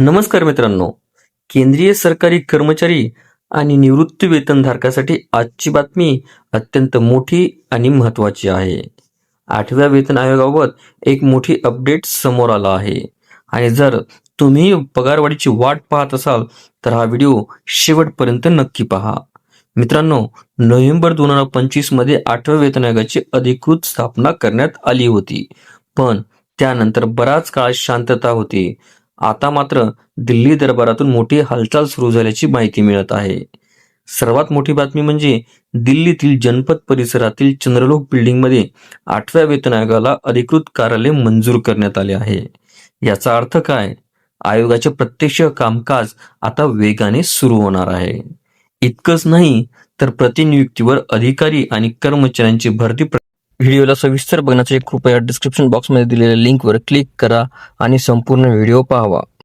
नमस्कार मित्रांनो. केंद्रीय सरकारी कर्मचारी आणि निवृत्ती वेतनधारकासाठी आजची बातमी अत्यंत मोठी आणि महत्त्वाची आहे. 8व्या वेतन आयोगाबाबत एक मोठी अपडेट समोर आला आहे आणि जर तुम्ही पगारवाढीची वाट पाहत असाल तर हा व्हिडिओ शेवटपर्यंत नक्की पहा. मित्रांनो, नोव्हेंबर 2025 मध्ये 8व्या वेतन आयोगाची अधिकृत स्थापना करण्यात आली होती. पण त्यानंतर बराच काळ शांतता होती. आता मात्र दिल्ली दरबारातून मोठी हालचाल सुरू झाल्याची माहिती मिळत आहे. सर्वात मोठी बातमी म्हणजे दिल्लीतील जनपद परिसरातील चंद्रलोक बिल्डिंगमध्ये 8व्या वेतन आयोगाला अधिकृत कार्यालय मंजूर करण्यात आले आहे. याचा अर्थ काय? आयोगाचे प्रत्यक्ष कामकाज आता वेगाने सुरू होणार आहे. इतकंच नाही तर प्रतिनियुक्तीवर अधिकारी आणि कर्मचाऱ्यांची भरती व्हिडिओला सविस्तर बघण्यासाठी कृपया डिस्क्रिप्शन बॉक्समध्ये दिलेल्या लिंकवर क्लिक करा आणि संपूर्ण व्हिडिओ पाहावा.